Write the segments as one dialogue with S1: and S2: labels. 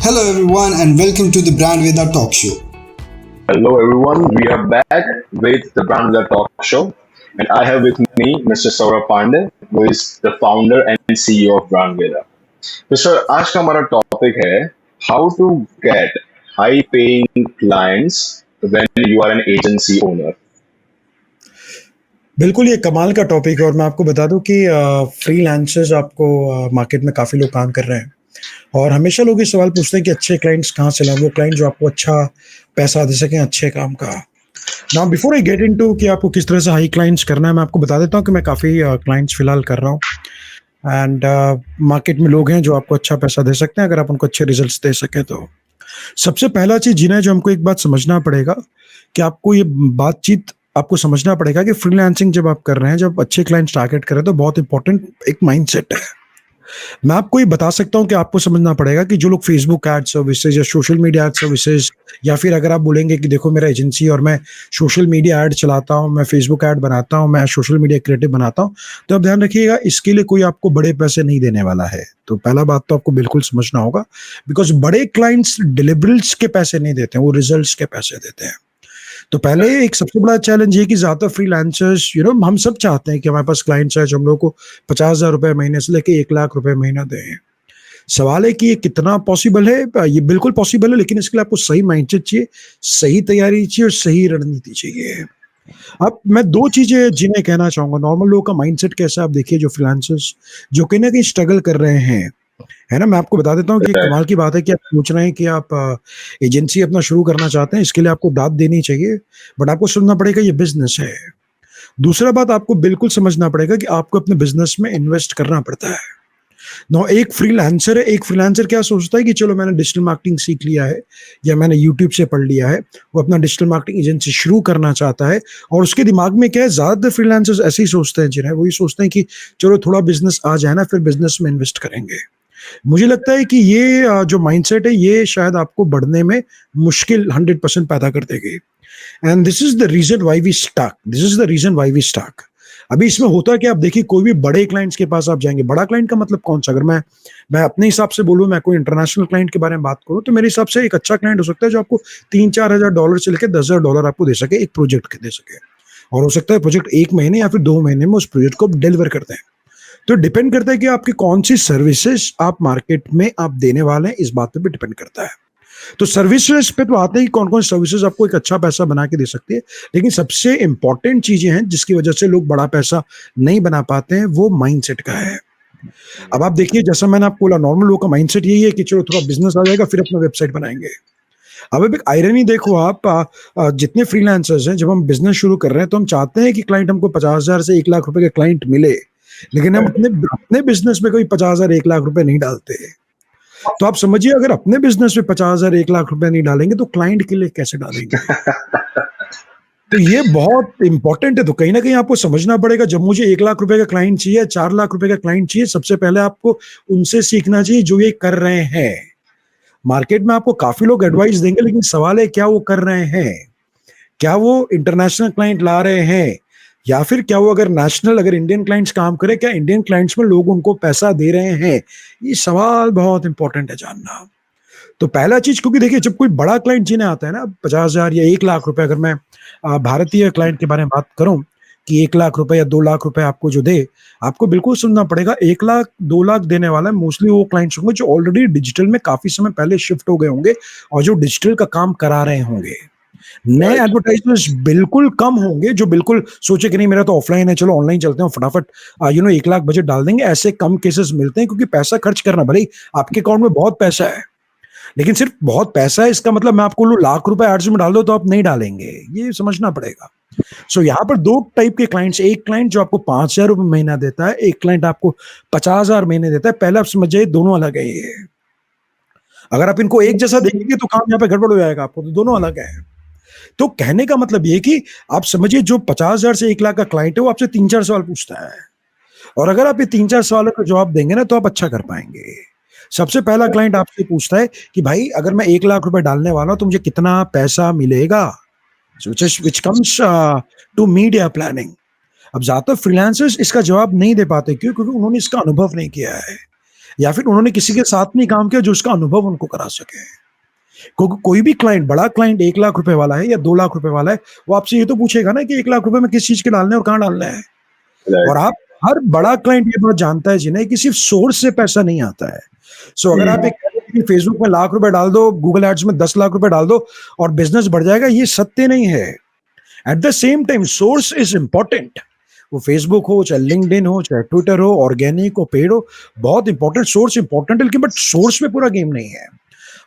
S1: Hello, everyone, and welcome to the Brand Veda Talk Show.
S2: Hello everyone, we are back with the Brand Villa Talk Show, and I have with me Mr. Saurabh Pandey, who is the founder and CEO of Brand Villa. तो sir आज का हमारा topic है how to get high paying clients when you are an agency owner.
S3: बिल्कुल ये कमाल का topic है और मैं आपको बता दूं कि फ्रीलांसर्स आपको मार्केट में काफ़ी लोग काम कर रहे हैं और हमेशा लोग ये सवाल पूछते हैं कि अच्छे क्लाइंट्स कहाँ से लाऊं, वो क्लाइंट जो आपको अच्छा पैसा दे सकें अच्छे काम का। Now before I get into कि आपको किस तरह से हाई क्लाइंट्स करना है, मैं आपको बता देता हूँ कि मैं काफ़ी क्लाइंट्स फिलहाल कर रहा हूँ एंड मार्केट में लोग हैं जो आपको अच्छा पैसा दे सकते हैं अगर आप उनको अच्छे रिजल्ट्स दे सकें तो। सबसे पहला चीज़ जिन्हें जो हमको एक बात समझना पड़ेगा कि आपको ये बातचीत आपको समझना पड़ेगा कि फ्रीलांसिंग जब आप कर रहे हैं, जब अच्छे क्लाइंट्स टारगेट कर रहे हैं तो बहुत इंपॉर्टेंट एक माइंडसेट है। मैं आपको ये बता सकता हूँ कि आपको समझना पड़ेगा कि जो लोग फेसबुक एड सर्विसेज या सोशल मीडिया एड सर्विसेज या फिर अगर आप बोलेंगे कि देखो मेरा एजेंसी और मैं सोशल मीडिया एड चलाता हूँ, मैं फेसबुक एड बनाता हूँ, मैं सोशल मीडिया क्रिएटिव बनाता हूँ, तो आप ध्यान रखिएगा इसके लिए कोई आपको बड़े पैसे नहीं देने वाला है। तो पहला बात तो आपको बिल्कुल समझना होगा बिकॉज बड़े क्लाइंट्स डिलीवरेबल्स के पैसे नहीं देते हैं, वो रिजल्ट्स के पैसे देते हैं। तो पहले एक सबसे बड़ा चैलेंज ये कि ज्यादातर फ्रीलांसर्स हम सब चाहते हैं कि हमारे पास क्लाइंट्स है जो हम लोग को 50,000 रुपए महीने से लेके 1 लाख रुपए महीना दें। सवाल है कि ये कितना पॉसिबल है। ये बिल्कुल पॉसिबल है, लेकिन इसके लिए आपको सही माइंडसेट चाहिए, सही तैयारी चाहिए और सही रणनीति चाहिए। अब मैं दो चीजें जिन्हें कहना चाहूंगा। नॉर्मल लोगों का माइंडसेट कैसा है, आप देखिए जो फ्रीलांसर्स जो कहीं ना कहीं स्ट्रगल कर रहे हैं, है ना, मैं आपको बता देता हूँ कि कमाल की बात है कि आप सोच रहे हैं कि आप एजेंसी अपना शुरू करना चाहते हैं, इसके लिए आपको दाद देनी चाहिए, बट आपको समझना पड़ेगा ये बिजनेस है। दूसरा बात आपको बिल्कुल समझना पड़ेगा कि आपको अपने बिजनेस में इन्वेस्ट करना पड़ता है। नो एक फ्रीलांसर है, एक फ्रीलांसर क्या सोचता है कि चलो मैंने डिजिटल मार्केटिंग सीख लिया है या मैंने यूट्यूब से पढ़ लिया है, वो अपना डिजिटल मार्केटिंग एजेंसी शुरू करना चाहता है और उसके दिमाग में क्या है, ज्यादातर फ्रीलांसर्स ऐसे ही सोचते हैं जिन्हें वही सोचते हैं कि चलो थोड़ा बिजनेस आ जाए ना फिर बिजनेस में इन्वेस्ट करेंगे। मुझे लगता है कि ये जो माइंडसेट है ये शायद आपको बढ़ने में मुश्किल 100% पैदा कर देगी and this is the reason why we stuck, this is the reason why we stuck. अभी इसमें होता है कि आप देखिए कोई भी बड़े क्लाइंट्स के पास आप जाएंगे, बड़ा क्लाइंट का मतलब कौन सा, अगर मैं अपने हिसाब से बोलूँ, मैं कोई इंटरनेशनल क्लाइंट के बारे में बात करूँ तो मेरे हिसाब से एक अच्छा क्लाइंट हो सकता है जो आपको 3-4 हज़ार डॉलर से लेकर 10,000 डॉलर आपको दे सके, एक प्रोजेक्ट के दे सके, और हो सकता है प्रोजेक्ट 1 महीने या फिर 2 महीने में उस प्रोजेक्ट को डिलीवर करते हैं। तो डिपेंड करता है कि आपकी कौन सी सर्विसेज आप मार्केट में आप देने वाले हैं, इस बात पे भी डिपेंड करता है। तो सर्विसेज पे तो आते ही कौन कौन सर्विसेज आपको एक अच्छा पैसा बना के दे सकती है, लेकिन सबसे इंपॉर्टेंट चीजें हैं जिसकी वजह से लोग बड़ा पैसा नहीं बना पाते हैं, वो माइंडसेट का है। अब आप देखिए जैसा मैंने आपको बोला, नॉर्मल लोगों का माइंडसेट यही है कि चलो थोड़ा बिजनेस आ जाएगा फिर अपना वेबसाइट बनाएंगे। अब एक आयरनी देखो आप, जितने फ्रीलांसर्स हैं, जब हम बिजनेस शुरू कर रहे हैं तो हम चाहते हैं कि क्लाइंट हमको 50,000 से 1 लाख रुपए के क्लाइंट मिले, लेकिन हम अपने अपने बिजनेस में कोई 50,000 1 लाख रुपए नहीं डालते। तो आप समझिए अगर अपने बिजनेस में 50,000 1 लाख रुपए नहीं डालेंगे तो क्लाइंट के लिए कैसे डालेंगे। तो ये बहुत इंपॉर्टेंट है। तो कहीं ना कहीं आपको समझना पड़ेगा, जब मुझे 1 लाख रुपए का क्लाइंट चाहिए, 4 लाख रुपए का क्लाइंट चाहिए, सबसे पहले आपको उनसे सीखना चाहिए जो ये कर रहे हैं। मार्केट में आपको काफी लोग एडवाइस देंगे, लेकिन सवाल है क्या वो कर रहे हैं, क्या वो इंटरनेशनल क्लाइंट ला रहे हैं, या फिर क्या वो अगर नेशनल अगर इंडियन क्लाइंट्स काम करे, क्या इंडियन क्लाइंट्स में लोग उनको पैसा दे रहे हैं। ये सवाल बहुत इंपॉर्टेंट है जानना। तो पहला चीज, क्योंकि देखिए जब कोई बड़ा क्लाइंट जिन्हें आता है ना 50,000 या 1 लाख रुपए, अगर मैं भारतीय क्लाइंट के बारे में बात करूं कि 1 लाख रुपए या 2 लाख रुपए आपको जो दे, आपको बिल्कुल सुनना पड़ेगा 1 लाख 2 लाख देने वाला मोस्टली वो क्लाइंट्स होंगे जो ऑलरेडी डिजिटल में काफी समय पहले शिफ्ट हो गए होंगे और जो डिजिटल का काम करा रहे होंगे। नए एडवर्टाइजर्स बिल्कुल कम होंगे जो बिल्कुल सोचे कि नहीं मेरा तो ऑफलाइन है, चलो ऑनलाइन चलते हैं, फटाफट 1 लाख बजट डाल देंगे। ऐसे कम केसेस मिलते हैं, क्योंकि पैसा खर्च करना, भले ही आपके अकाउंट में बहुत पैसा है, लेकिन सिर्फ बहुत पैसा है इसका मतलब मैं आपको बोलूं लाख रुपए एड्स में डाल दो तो आप नहीं डालेंगे, ये समझना पड़ेगा। सो यहाँ पर दो टाइप के क्लाइंट्स, एक क्लाइंट जो आपको 5,000 रुपए महीना देता है, एक क्लाइंट आपको 50,000 महीने देता है। पहले आप समझ जाइए दोनों अलग है। ये अगर आप इनको एक जैसा देखेंगे तो काम यहाँ पे गड़बड़ हो जाएगा आपको, तो दोनों अलग है। तो कहने का मतलब ये कि आप समझिए जो 50,000 से 1 लाख का क्लाइंट है वो आपसे 3-4 सवाल पूछता है, और अगर आप ये 3-4 सवालों का जवाब देंगे ना तो आप अच्छा कर पाएंगे। सबसे पहला क्लाइंट आपसे पूछता है कि भाई अगर मैं 1 लाख रुपए डालने वाला हूं तो मुझे कितना पैसा मिलेगा, which comes to media planning. अब ज्यादातर फ्रीलांसर्स इसका जवाब नहीं दे पाते, क्यों? क्योंकि उन्होंने इसका अनुभव नहीं किया है। या फिर उन्होंने किसी के साथ नहीं काम किया जो उसका अनुभव उनको करा सके। कोई भी क्लाइंट, बड़ा क्लाइंट 1 लाख रुपए वाला है या 2 लाख रुपए वाला है, वो आपसे ये तो पूछेगा ना कि 1 लाख रुपए में किस चीज के डालने हैं और कहाँ डालना है। और
S2: Right.
S3: आप, हर बड़ा क्लाइंट ये बात जानता है जिन्हें कि सिर्फ सोर्स से पैसा नहीं आता है। सो अगर आप एक कह रहे हैं कि फेसबुक में लाख रुपए डाल दो, गूगल एड्स में 10 लाख रुपए डाल दो और बिजनेस बढ़ जाएगा, ये सत्य नहीं है। Eight the same time source is important. वो फेसबुक हो, चाहे लिंक्डइन हो, चाहे ट्विटर हो, ऑर्गेनिक हो, पेड हो, बहुत इंपॉर्टेंट, सोर्स इंपॉर्टेंट है, लेकिन बट सोर्स में पूरा गेम नहीं है।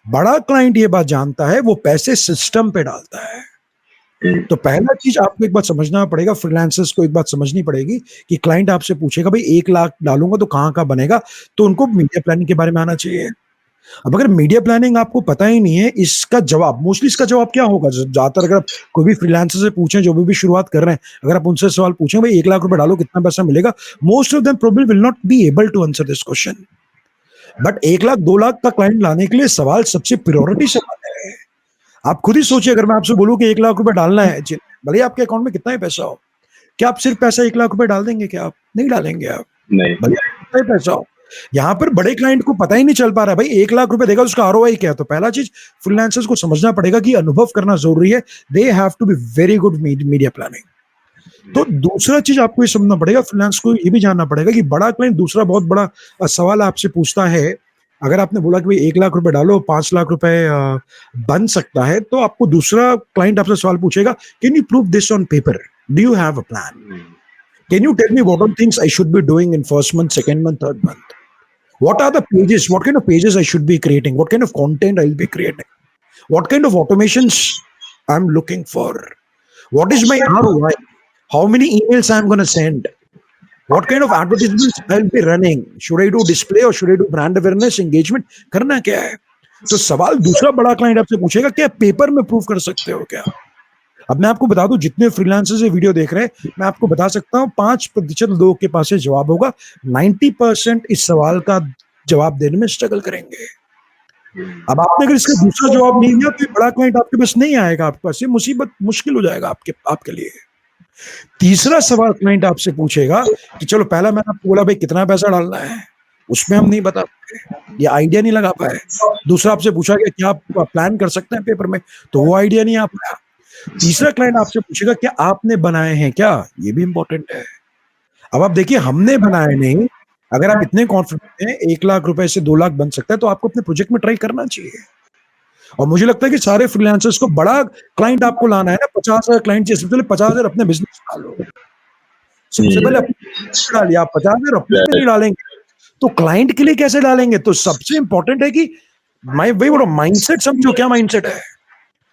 S3: बड़ा क्लाइंट ये बात जानता है, वो पैसे सिस्टम पे डालता है। तो पहला चीज आपको एक बात समझना पड़ेगा, फ्रीलांसर्स को एक बात समझनी पड़ेगी कि क्लाइंट आपसे पूछेगा भाई 1 लाख डालूंगा तो कहाँ कहाँ बनेगा, तो उनको मीडिया प्लानिंग के बारे में आना चाहिए। अब अगर मीडिया प्लानिंग आपको पता ही नहीं है, इसका जवाब मोस्टली, इसका जवाब क्या होगा? ज्यादातर अगर आप कोई भी फ्रीलांसर से पूछें, जो भी शुरुआत कर रहे हैं, अगर आप उनसे सवाल पूछें भाई 1 लाख रुपए डालो कितना पैसा मिलेगा, most of them probably will not be able to answer this question. But 1 lakh 2 lakh का क्लाइंट लाने के लिए सवाल सबसे प्रायोरिटी सवाल है। आप खुद ही सोचिए, अगर मैं आपसे बोलूं कि 1 लाख रुपए डालना है, भले आपके अकाउंट में कितना ही पैसा हो, क्या आप सिर्फ पैसा 1 लाख रुपए डाल देंगे? क्या आप नहीं डालेंगे? आप
S2: नहीं.
S3: भले कितना ही पैसा हो। यहाँ पर बड़े क्लाइंट को पता ही नहीं चल पा रहा है भाई 1 लाख रुपए देगा तो उसका आरओआई क्या है। तो पहला चीज फ्रीलांसर्स को समझना पड़ेगा कि अनुभव करना जरूरी है। They have to be very good media planning. तो दूसरा चीज आपको ये समझना पड़ेगा, फ्रीलांस को ये भी जानना पड़ेगा कि बड़ा क्लाइंट दूसरा बहुत बड़ा सवाल आपसे पूछता है। अगर आपने बोला कि भाई 1 लाख रुपए डालो 5 लाख रुपए बन सकता है, तो आपको दूसरा क्लाइंट आपसे सवाल पूछेगा, can you prove this on paper? Do you have a plan? Can you tell me what are things I should be doing in first month, second month, third month? What are the pages? What kind of pages I should be creating? What kind of content I'll be creating? What kind of automations I'm looking for? What is my ROI? How many emails I'm going to send? What kind of advertisements I'll be running? Should I do display or should I do brand awareness, engagement? करना क्या है? तो सवाल दूसरा बड़ा client आपसे पूछेगा, क्या पेपर में प्रूव कर सकते हो क्या? अब मैं आपको बता दूं, जितने फ्रीलांसर्स ये वीडियो देख रहे हैं, मैं आपको बता सकता हूं 5% लोगों के पास ये जवाब होगा। 90% इस सवाल का जवाब देने में स्ट्रगल करेंगे। अब आपने अगर इसका दूसरा जवाब नहीं दिया तो ये बड़ा क्लाइंट आपके पास नहीं आएगा, आपके पास ये मुसीबत मुश्किल हो जाएगा आपके लिए। तीसरा सवाल क्लाइंट आपसे पूछेगा कि चलो, पहला मैंने आपको बोला भाई कितना पैसा डालना है, उसमें हम नहीं बता पाए, ये आइडिया नहीं लगा पाए। दूसरा आपसे पूछा गया क्या आप प्लान कर सकते हैं पेपर में, तो वो आइडिया नहीं आ पाया। तीसरा क्लाइंट आपसे पूछेगा क्या आपने बनाए हैं क्या, ये भी इंपॉर्टेंट है। अब आप देखिए, हमने बनाए नहीं, अगर आप इतने कॉन्फिडेंट हैं 1 लाख रुपए से 2 लाख बन सकता है, तो आपको अपने प्रोजेक्ट में ट्राई करना चाहिए। और मुझे लगता है कि सारे फ्रीलांसर्स को बड़ा क्लाइंट आपको लाना है ना, 50,000 क्लाइंट चाहिए, सबसे पहले 50,000 अपने बिजनेस में डालो। सबसे पहले अपने डालिए। आप 50,000 अपने में नहीं डालेंगे तो क्लाइंट के लिए कैसे डालेंगे? तो सबसे इंपॉर्टेंट है कि वही बोलो, माइंडसेट समझो। क्या माइंडसेट है?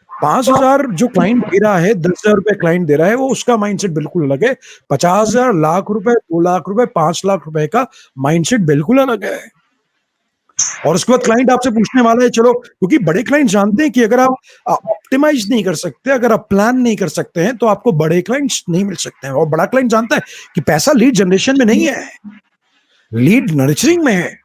S3: 5,000 जो क्लाइंट दे रहा है, 10,000 रुपए क्लाइंट दे रहा है, वो उसका माइंडसेट बिल्कुल अलग है। 50,000, लाख रुपए, 2 लाख रुपए, 5 लाख रुपए का माइंडसेट बिल्कुल अलग है। और उसके बाद क्लाइंट आपसे पूछने वाला है, चलो, क्योंकि बड़े क्लाइंट जानते हैं कि अगर आप ऑप्टिमाइज नहीं कर सकते, अगर आप प्लान नहीं कर सकते हैं, तो आपको बड़े क्लाइंट्स नहीं मिल सकते हैं। और बड़ा क्लाइंट जानता है कि पैसा लीड जनरेशन में नहीं है, लीड नर्चरिंग में है।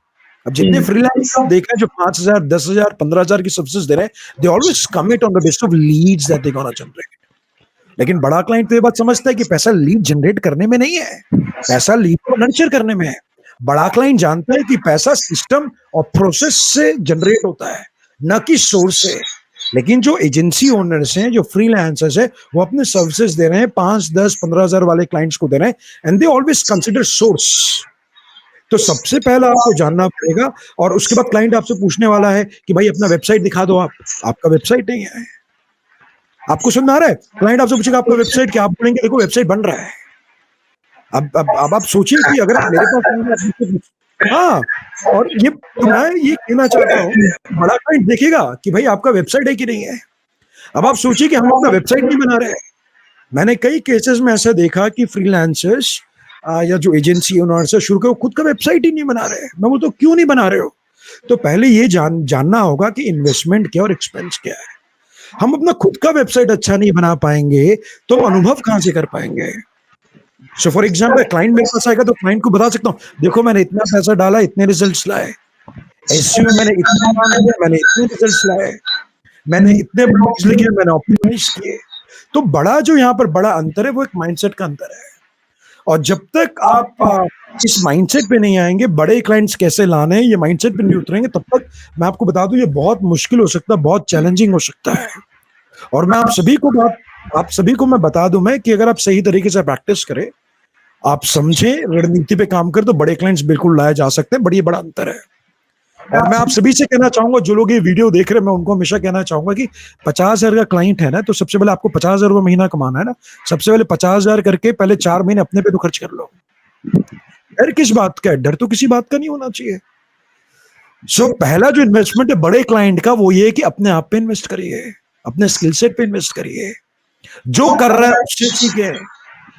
S3: अब जितने फ्रीलांसर आप देख रहे हैं जो 5,000, 10,000, 15,000 की सर्विसेज दे रहे हैं, they always commit on the basis of leads that they gonna generate. लेकिन बड़ा क्लाइंट तो ये बात समझता है कि पैसा लीड जनरेट करने में नहीं है, पैसा लीड को नर्चर करने में है। बड़ा क्लाइंट जानता है कि पैसा सिस्टम और प्रोसेस से जनरेट होता है, न कि सोर्स से। लेकिन जो एजेंसी ओनर्स हैं, जो फ्रीलांसर्स हैं, वो अपने सर्विसेज दे रहे हैं 5, 10, 15,000 वाले क्लाइंट्स को दे रहे हैं, and they always consider source. तो सबसे पहला आपको जानना पड़ेगा। और उसके बाद क्लाइंट आपसे पूछने वाला है कि भाई अपना वेबसाइट दिखा दो। आपका वेबसाइट नहीं है। आपको समझ आ रहा है? क्लाइंट आपसे पूछेगा आपका वेबसाइट क्या, आप बोलेंगे देखो वेबसाइट बन रहा है। अब आप सोचिए कि अगर आप मेरे पास, हाँ, और ये मैं ये कहना चाहता हूँ, बड़ा क्लाइंट देखेगा कि भाई आपका वेबसाइट है कि नहीं है। अब आप सोचिए कि हम अपना वेबसाइट नहीं बना रहे हैं। मैंने कई केसेस में ऐसा देखा कि फ्रीलांसर्स या जो एजेंसी ओनर्स है, शुरू के वो खुद का वेबसाइट ही नहीं बना रहे। मैं बोलता हूँ क्यों नहीं बना रहे हो? तो पहले ये जानना होगा कि इन्वेस्टमेंट क्या और एक्सपेंस क्या है। हम अपना खुद का वेबसाइट अच्छा नहीं बना पाएंगे तो हम अनुभव कहां से कर पाएंगे? सो फॉर एग्जाम्पल, क्लाइंट मेरे पास आएगा तो क्लाइंट को बता सकता हूँ, देखो मैंने इतना पैसा डाला, इतने रिजल्ट्स लाए, एसईओ में मैंने इतना काम किया, मैंने इतने रिजल्ट्स लाए, मैंने इतने ब्लॉग्स लिखे, मैंने ऑप्टिमाइज किए। तो बड़ा जो यहाँ पर बड़ा अंतर है वो एक माइंडसेट का अंतर है। और जब तक आप इस माइंडसेट पे नहीं आएंगे, बड़े क्लाइंट्स कैसे लाने हैं, ये माइंडसेट पे नहीं उतरेंगे, तब तक मैं आपको बता दूं ये बहुत मुश्किल हो सकता है, बहुत चैलेंजिंग हो सकता है। और मैं आप सभी को मैं बता दूं मैं कि अगर आप सही तरीके से प्रैक्टिस करें, आप समझे, रणनीति पे काम करें, तो बड़े क्लाइंट्स बिल्कुल लाए जा सकते हैं। बड़ा अंतर है। और मैं आप सभी से कहना चाहूंगा, जो लोग ये वीडियो देख रहे हैं, मैं उनको हमेशा कहना चाहूंगा कि 50,000 का क्लाइंट है ना, तो सबसे पहले आपको 50,000 रुपये महीना कमाना है ना, सबसे पहले 50,000 करके पहले 4 महीने अपने पे तो खर्च कर लो। डर किस बात का है? डर तो किसी बात का नहीं होना चाहिए। सो पहला जो इन्वेस्टमेंट है बड़े क्लाइंट का, वो ये है कि अपने आप पे इन्वेस्ट करिए, अपने स्किल सेट पे इन्वेस्ट करिए, जो कर रहा है उससे सीखे।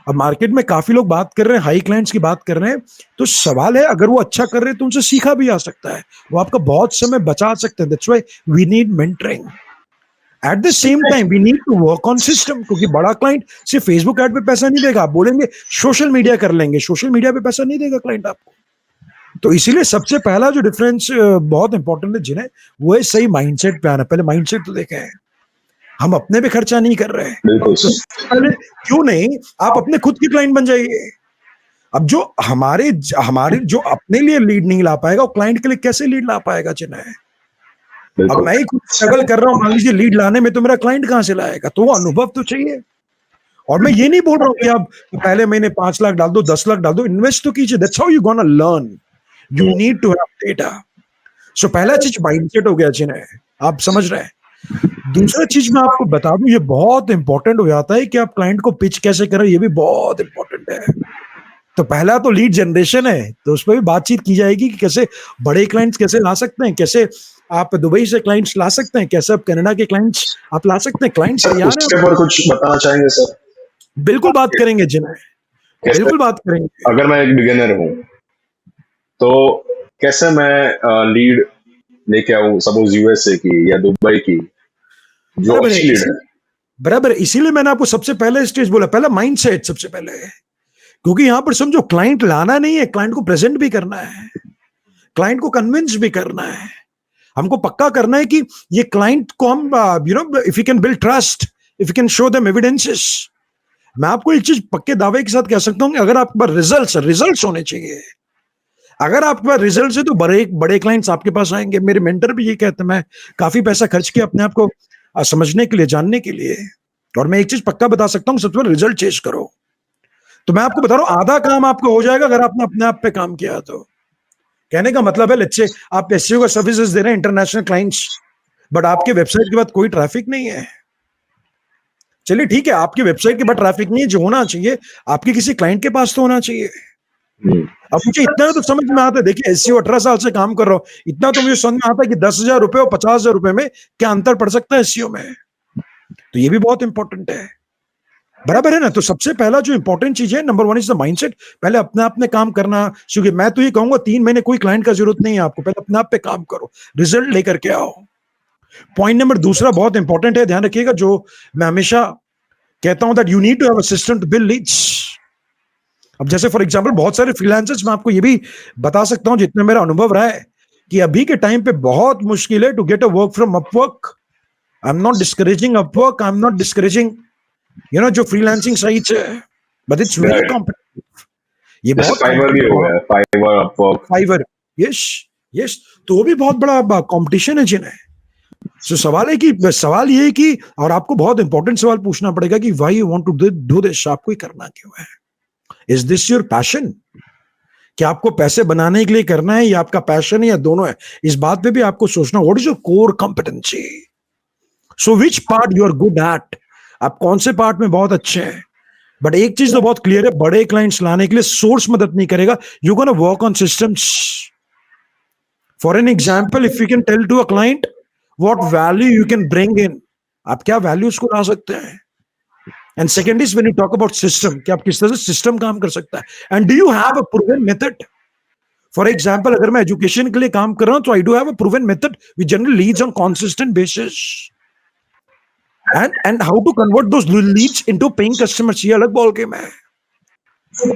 S3: अब मार्केट में काफी लोग बात कर रहे हैं, हाई क्लाइंट्स की बात कर रहे हैं, तो सवाल है अगर वो अच्छा कर रहे हैं तो उनसे सीखा भी जा सकता है, वो आपका बहुत समय बचा सकते हैं। That's why we need mentoring. At the same time we need to work on system, क्योंकि बड़ा क्लाइंट सिर्फ फेसबुक ऐड पे पैसा नहीं देगा। आप बोलेंगे सोशल मीडिया कर लेंगे, सोशल मीडिया पे पैसा नहीं देगा क्लाइंट आपको। तो इसीलिए सबसे पहला जो डिफरेंस बहुत इंपॉर्टेंट है जिन्हें, वो है सही माइंडसेट पे आना। पहले माइंडसेट तो देखें, हम अपने पे खर्चा नहीं कर रहे हैं,
S2: बिल्कुल
S3: तो पहले क्यों नहीं आप अपने खुद की क्लाइंट बन जाइए। अब जो हमारे हमारे जो अपने लिए लीड नहीं ला पाएगा, वो क्लाइंट के लिए कैसे लीड ला पाएगा जिन्हें? अब
S2: बिल्कुल
S3: मैं ही खुद स्ट्रगल कर रहा हूँ, मान लीजिए लीड लाने में, तो मेरा क्लाइंट कहां से लाएगा? तो वो अनुभव तो चाहिए। और मैं ये नहीं बोल रहा हूँ कि आप पहले महीने 5 लाख डाल दो, 10 लाख डाल दो, इन्वेस्ट तो कीजिए। That's how you gonna learn. You need to have data. So पहला चीज माइंडसेट हो गया जिन्हें, आप समझ रहे हैं। दूसरा चीज मैं आपको बता दूं, ये बहुत इंपॉर्टेंट हो जाता है कि आप क्लाइंट को पिच कैसे करें, ये भी बहुत इंपॉर्टेंट है। तो पहला तो लीड जनरेशन है, तो उस पर भी बातचीत की जाएगी कि कैसे बड़े क्लाइंट्स कैसे ला सकते हैं, कैसे आप दुबई से क्लाइंट्स ला सकते हैं, कैसे आप कनाडा के क्लाइंट्स आप ला सकते हैं। क्लाइंट्स
S2: सर,
S3: तैयार
S2: उसके
S3: है,
S2: ऊपर कुछ बताना चाहेंगे सर?
S3: बिल्कुल बात करेंगे जिन्हें,
S2: कैसे,
S3: बिल्कुल बात करेंगे।
S2: अगर मैं एक बिगिनर हूँ तो कैसे मैं लीड लेके आऊँ, सपोज यूएसए की या दुबई की, जो
S3: बराबर है,
S2: अच्छी लीड है?
S3: बराबर है। इसीलिए मैंने आपको सबसे पहले स्टेज बोला, पहला माइंडसेट सबसे पहले है। क्योंकि यहां पर समझो, क्लाइंट लाना नहीं है, क्लाइंट को प्रेजेंट भी करना है, क्लाइंट को कन्विंस भी करना है। हमको पक्का करना है कि ये क्लाइंट को हम if you can build trust, if you can show them evidences. मैं आपको एक चीज पक्के दावे के साथ कह सकता हूं कि अगर आपके पास रिजल्ट्स होने चाहिए, अगर आपके पास रिजल्ट्स है तो बड़े बड़े क्लाइंट्स आपके पास आएंगे। मेरे मेंटर भी ये कहते हैं, मैं काफी पैसा खर्च किया अपने आप को समझने के लिए, जानने के लिए, और मैं एक चीज पक्का बता सकता हूं, सबसे पहले रिजल्ट चेज करो। तो मैं आपको बता रहा हूं, आधा काम आपका हो जाएगा अगर आपने अपने आप पे काम किया तो। कहने का मतलब है, लेट्स से आप एसईओ का सर्विसेज दे रहे हैं इंटरनेशनल क्लाइंट्स, बट आपके वेबसाइट के बाद कोई ट्रैफिक नहीं है। चलिए ठीक है, आपकी वेबसाइट के बाद ट्रैफिक नहीं है, जो होना चाहिए आपके किसी क्लाइंट के पास तो होना चाहिए। अब मुझे इतना तो समझ में आता है, देखिए एसईओ 18 साल से काम कर रहा हूं, इतना तो मुझे समझ में आता है कि 10,000 रुपए और 50,000 रुपए में क्या अंतर पड़ सकता है एसईओ में। तो ये भी बहुत इंपॉर्टेंट है, बराबर है ना। तो सबसे पहला जो इंपॉर्टेंट चीज है, नंबर 1 इज द माइंडसेट। पहले अपने आप में काम करना, क्योंकि मैं तो ये कहूंगा 3 महीने कोई क्लाइंट का जरूरत नहीं है आपको, पहले अपने आप पे काम करो, रिजल्ट लेकर के आओ। पॉइंट नंबर दूसरा बहुत इंपॉर्टेंट है, ध्यान रखिएगा, जो मैं हमेशा कहता हूं, that you need to have a system to build leads. अब जैसे फॉर एग्जांपल बहुत सारे फ्रीलांसर्स, मैं आपको ये भी बता सकता हूं जितना मेरा अनुभव रहा है, कि अभी के टाइम पे बहुत मुश्किल है to get a work from Upwork. I am not discouraging Upwork, I am not discouraging जो फ्रीलांसिंग साइट्स है, बट इट्स वेरी कॉम्पिटिटिव। ये
S2: जैसे
S3: बहुत
S2: फाइवर भी हो गया, Fiverr, Upwork.
S3: Fiverr, yes, yes, तो वो भी बहुत बड़ा कंपटीशन है जिन्हें। सो सवाल ये है कि, और आपको बहुत इंपॉर्टेंट सवाल पूछना पड़ेगा कि why you want to do this, आपको ये करना क्यों है? Is this your passion? क्या आपको पैसे बनाने के लिए करना है, या आपका पैशन है, या दोनों है? इस बात पे भी आपको सोचना, what is your core competency? So which part you are good at, आप कौन से पार्ट में बहुत अच्छे हैं। बट एक चीज तो बहुत क्लियर है, बड़े क्लाइंट्स लाने के लिए सोर्स मदद नहीं करेगा, you gonna work on systems. For an example, if you can tell to a client what value you can bring in, आप क्या वैल्यू उसको ला सकते हैं। And second is when you talk about system, कि आप किस तरह से सिस्टम काम कर सकता है, and do you have a proven method. For example, अगर मैं एजुकेशन के लिए काम कर रहा हूं, तो I do have a proven method which generally Leeds on consistent basis. and how to convert those leads into paying customers, ये अलग बॉल गेम है।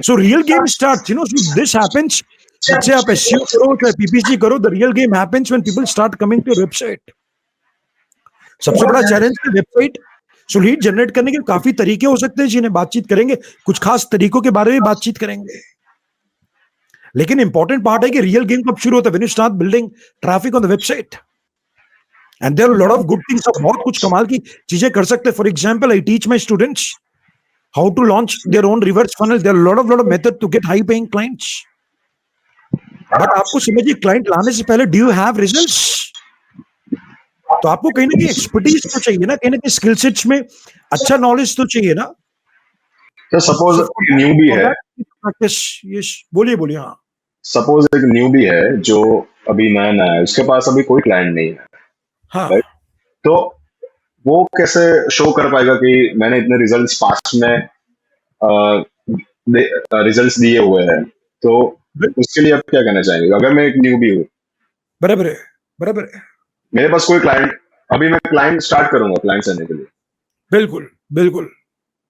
S3: So real game starts, so this happens, चाहे आप SEO करो, चाहे PPC करो, the real game happens when people start coming to your website। सबसे बड़ा चैलेंज है वेबसाइट। सो लीड जनरेट करने के काफी तरीके हो सकते हैं जिन्हें बातचीत करेंगे, कुछ खास तरीकों के बारे में बातचीत करेंगे। लेकिन इंपॉर्टेंट पार्ट है कि रियल गेम कब शुरू होता है, when you start building traffic on the website and there are lot of good things, बहुत कुछ कमाल की चीजें कर सकते हैं. For example, I teach my students how to launch their own reverse funnel. There are lot of method to get high paying clients. But आपको समझिए, क्लाइंट लाने से पहले डू यू हैव रिजल्ट्स? तो आपको कहीं ना कहीं एक्सपर्टीज तो चाहिए ना, कहीं ना कहीं स्किल सेट्स में अच्छा नॉलेज तो चाहिए ना.
S2: तो सपोज न्यूबी है,
S3: प्रैक्टिस. यस, बोलिए बोलिए. हाँ,
S2: सपोज एक न्यूबी है जो अभी नया नया है, उसके पास अभी कोई क्लाइंट नहीं है,
S3: हाँ,
S2: राइट? तो वो कैसे शो कर पाएगा कि मैंने इतने रिजल्ट्स पास्ट में रिजल्ट्स दिए हुए हैं? तो उसके लिए आप क्या कहना चाहेंगे? अगर मैं एक न्यूबी हूँ,
S3: बराबर है, बराबर है.
S2: मेरे पास कोई क्लाइंट, अभी मैं क्लाइंट स्टार्ट करूंगा क्लाइंट्स आने के लिए,
S3: बिल्कुल बिल्कुल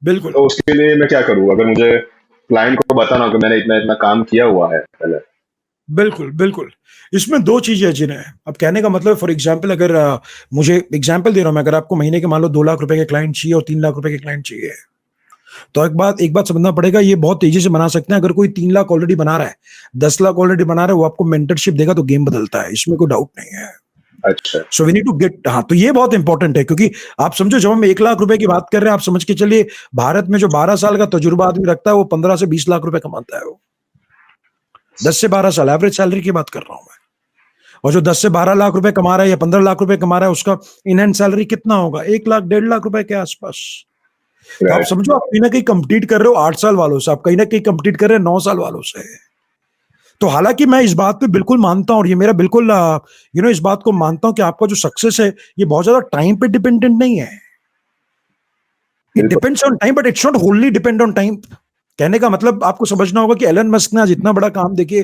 S3: बिल्कुल.
S2: तो उसके लिए मैं क्या करूँ? अगर मुझे क्लाइंट को बताना हो कि मैंने इतना इतना काम किया हुआ है पहले.
S3: बिल्कुल बिल्कुल. इसमें दो चीजें हैं जिन्हें अब कहने का मतलब, फॉर एग्जाम्पल, अगर मुझे एग्जाम्पल दे रहा हूं मैं, अगर आपको महीने के मान लो 2 लाख रुपए के क्लाइंट चाहिए और 3 लाख रुपए के क्लाइंट चाहिए, तो एक बात समझना पड़ेगा, ये बहुत तेजी से बना सकते हैं. अगर कोई 3 लाख ऑलरेडी बना रहा है, 10 लाख ऑलरेडी बना रहा है, वो आपको मेंटरशिप देगा तो गेम बदलता है, इसमें कोई डाउट नहीं है.
S2: अच्छा,
S3: so we need to get. हाँ, तो ये बहुत इंपॉर्टेंट है, क्योंकि आप समझो, जब हम 1 लाख रुपए की बात कर रहे हैं, आप समझ के चलिए, भारत में जो 12 साल का तजुर्बा आदमी रखता है, वो 15 से 20 लाख रुपए कमाता है. वो 10 से 12 साल एवरेज सैलरी की बात कर रहा हूं मैं. और जो 10 से 12 लाख रुपए कमा रहा है या 15 लाख रुपए कमा रहा है, उसका इन हैंड सैलरी कितना होगा? 1 लाख 1.5 लाख रुपए के आसपास. तो आप
S2: राइट.
S3: समझो, आप कहीं ना कहीं कंपीट कर रहे हो 8 साल वालों से, आप कहीं ना कहीं कंपीट कर रहे हैं 9 साल वालों से. तो हालांकि मैं इस बात पे बिल्कुल मानता हूं, और ये मेरा बिल्कुल इस बात को मानता हूं कि आपका जो सक्सेस है, ये बहुत ज्यादा टाइम पे डिपेंडेंट नहीं है. It depends on time, but it's not होनली depend on time. कहने का मतलब आपको समझना होगा कि एलन मस्क ने आज इतना बड़ा काम देखिए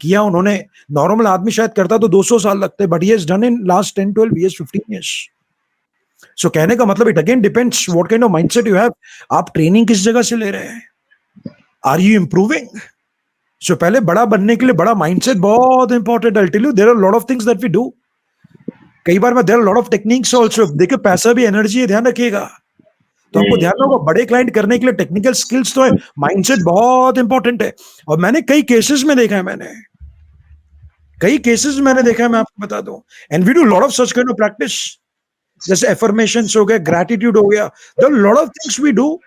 S3: किया उन्होंने. नॉर्मल आदमी शायद करता तो 200 साल लगते, but he has done in last 10 12 years, 15 years. सो कहने का मतलब, it again depends what kind of mindset you have. आप ट्रेनिंग किस जगह से ले रहे हैं? Are you improving? सो पहले बड़ा बनने के लिए बड़ा माइंडसेट बहुत important. I tell you, there are lot of things that we do. कई बार में there are lot of techniques also. देखिए, पैसा भी एनर्जी है, ध्यान रखिएगा. तो आपको ध्यान होगा, बड़े क्लाइंट करने के लिए टेक्निकल स्किल्स तो है, माइंडसेट बहुत इंपॉर्टेंट है. और मैंने कई केसेस में देखा है, मैं आपको बता दूं. And we do lot of such kind of practice, जैसे एफर्मेशंस हो गए, ग्रैटिट्यूड हो गया. There are lot of things we do.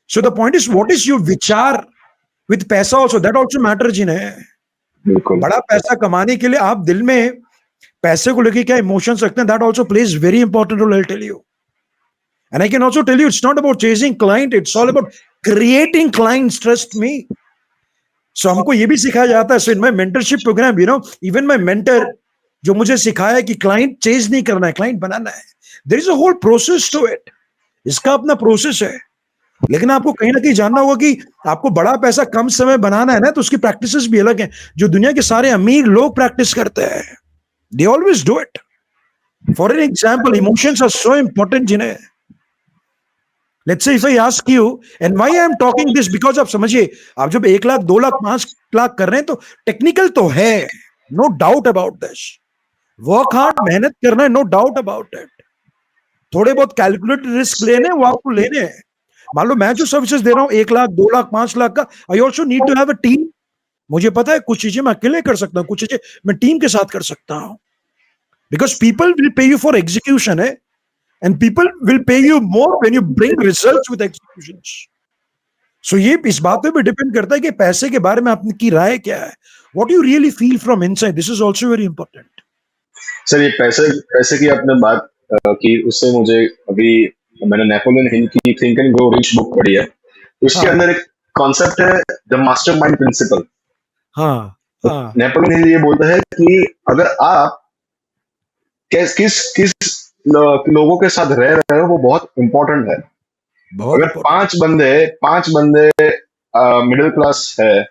S3: So the point is, what is your विचार विद पैसा ऑल्सो, दैट ऑल्सो मैटर. जिन्हें
S2: बिल्कुल.
S3: बड़ा पैसा कमाने के लिए आप दिल में पैसे को लेके क्या इमोशंस रखते हैं, that also plays very important role. I tell you. And I can also tell you, it's not about chasing client, it's all about creating clients, trust me. So हमको ये भी सिखाया जाता है. So in my mentorship program, even my mentor जो मुझे सिखाया कि क्लाइंट चेज नहीं करना है, क्लाइंट बनाना है. There is a whole process to it. इसका अपना प्रोसेस है. लेकिन आपको कहीं ना कहीं जानना होगा कि आपको बड़ा पैसा कम समय बनाना है ना, तो उसकी प्रैक्टिसेस भी अलग हैं. जो दुनिया के सारे अमीर लोग प्रैक्टिस करते हैं, they always do it. For an example, emotions are so important. जिन्हें Let's say if I ask you, and why I am talking this, because आप समझिए, आप जब 1 लाख 2 लाख 5 लाख कर रहे हैं, तो टेक्निकल तो है, no doubt about this. Work hard, मेहनत करना है, नो डाउट अबाउट इट. थोड़े बहुत कैलकुलेटेड रिस्क लेने, वो आपको लेने हैं. मान लो मैं जो सर्विसेज दे रहा हूं 1 लाख 2 लाख 5 लाख का, I also need to have a team. मुझे पता है कुछ चीजें मैं अकेले कर सकता हूं, कुछ चीजें मैं टीम के साथ कर सकता हूं. Because people will pay you for execution है, and people will pay you more when you bring results with executions. So ये इस बात पे भी डिपेंड करता है कि पैसे के बारे में आपकी राय क्या है. What do you really feel from inside? This is also very important.
S2: Sir, ये पैसे की आपने बात की, उससे मुझे अभी मैंने नेपोलियन हिल की think and grow rich book पढ़ी है. उसके अंदर एक कॉन्सेप्ट है, द मास्टरमाइंड प्रिंसिपल.
S3: हाँ.
S2: नेपोलियन हिल ये बोलता है कि अगर आप किस लोगों के साथ रह रहे हो, वो बहुत इंपॉर्टेंट है. अगर 5 बंदे मिडिल क्लास है,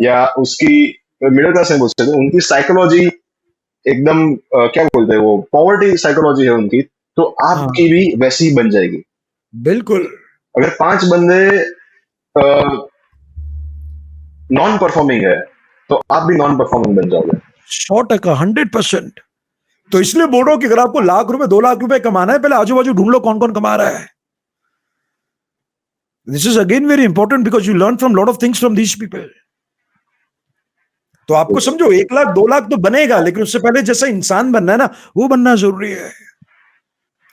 S2: या उसकी मिडिल क्लास है, बोलते हैं उनकी साइकोलॉजी एकदम क्या बोलते हैं, वो पॉवर्टी साइकोलॉजी है उनकी, तो आपकी भी वैसी बन जाएगी.
S3: बिल्कुल.
S2: अगर 5 बंदे नॉन परफॉर्मिंग है, तो आप भी नॉन परफॉर्मिंग बन जाओगे.
S3: 100%, 100%. तो इसलिए बोल रहा हूं कि अगर आपको लाख रुपए 2 लाख रुपए कमाना है, पहले आजू बाजू ढूंढ लो कौन कौन कमा रहा है. This is again very important, because you learn from lot of things from these people. तो आपको समझो 1 लाख 2 लाख तो बनेगा, लेकिन उससे पहले जैसा इंसान बनना है ना, वो बनना जरूरी है।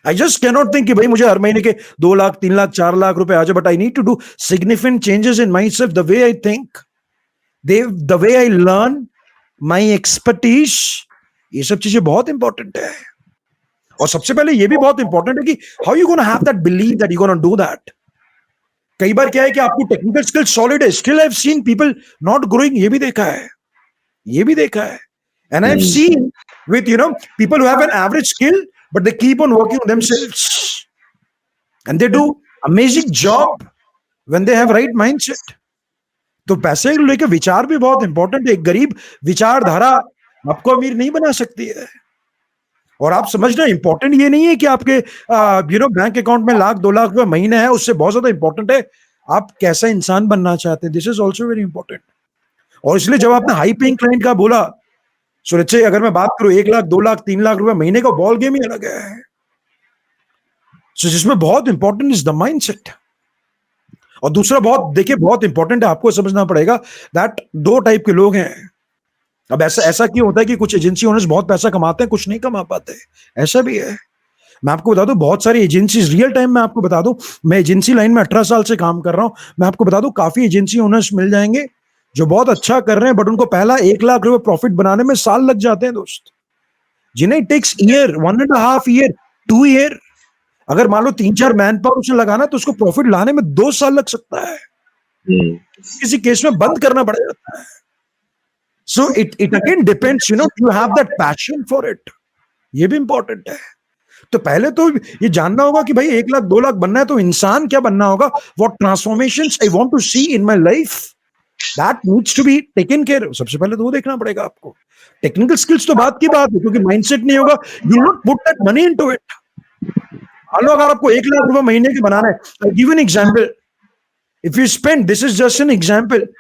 S3: आई जस्ट कैनॉट थिंक कि भाई मुझे हर महीने के 2 लाख 3 लाख 4 लाख रुपए आ जाए, but I need to do significant changes in myself, the way I think, the way I learn, my expertise, ये सब चीजें बहुत इंपॉर्टेंट है। और सबसे पहले ये भी बहुत इंपॉर्टेंट है कि how you gonna have that believe that you gonna do that. कई बार क्या है कि आपको टेक्निकल स्किल सॉलिड है, still I have seen people not growing, ये भी देखा है, ये भी देखा है। And I have seen with people who have an average skill but they keep on working on themselves and they do amazing job when they have right mindset. तो पैसे को लेकर विचार भी बहुत इंपॉर्टेंट है। एक गरीब विचारधारा आपको अमीर नहीं बना सकती है। और आप समझना, इंपॉर्टेंट ये नहीं है कि आपके बैंक अकाउंट में लाख 2 लाख रुपए महीने है, उससे बहुत ज्यादा इंपॉर्टेंट है आप कैसा इंसान बनना चाहते हैं। This is also very important. और इसलिए जब आपने हाई पेइंग क्लाइंट का बोला, सो लेट्स से अगर मैं बात करूं 1 लाख 2 लाख 3 लाख रुपए महीने का, बॉल गेम ही अलग है। सो जिसमें बहुत इंपॉर्टेंट इज द माइंडसेट। और दूसरा बहुत देखिए बहुत इंपॉर्टेंट है, आपको समझना पड़ेगा दैट 2 टाइप के लोग हैं। अब ऐसा क्यों होता है कि कुछ एजेंसी ओनर्स बहुत पैसा कमाते हैं, कुछ नहीं कमा पाते, ऐसा भी है। मैं आपको बता दूं बहुत सारी एजेंसीज रियल टाइम में आपको बता दूं, मैं एजेंसी लाइन में 18 साल से काम कर रहा हूं, मैं आपको बता दूं काफी एजेंसी ओनर्स मिल जाएंगे जो बहुत अच्छा कर रहे हैं, बट उनको पहला 1 लाख रुपए प्रॉफिट बनाने में साल लग जाते हैं दोस्त, जिन्हें it takes year, 1.5 year, 2 year. अगर मान लो 3-4 मैन पावर उसने लगाना तो उसको प्रॉफिट लाने में 2 साल लग सकता है, किसी केस में बंद करना पड़ जाता है। So it again depends, do you have that passion for it? ये भी इंपॉर्टेंट है। तो पहले तो ये जानना होगा कि भाई 1 लाख 2 लाख बनना है तो इंसान क्या बनना होगा, what transformations I want to see in my life, that needs to be taken care of। सबसे पहले तो वो देखना पड़ेगा आपको। टेक्निकल स्किल्स तो बात की बात है, क्योंकि माइंडसेट नहीं होगा, you will not put that money into it। मान लो अगर आपको 1 लाख रुपए महीने के बनाना है, I give an example, if you spend, this is just an example,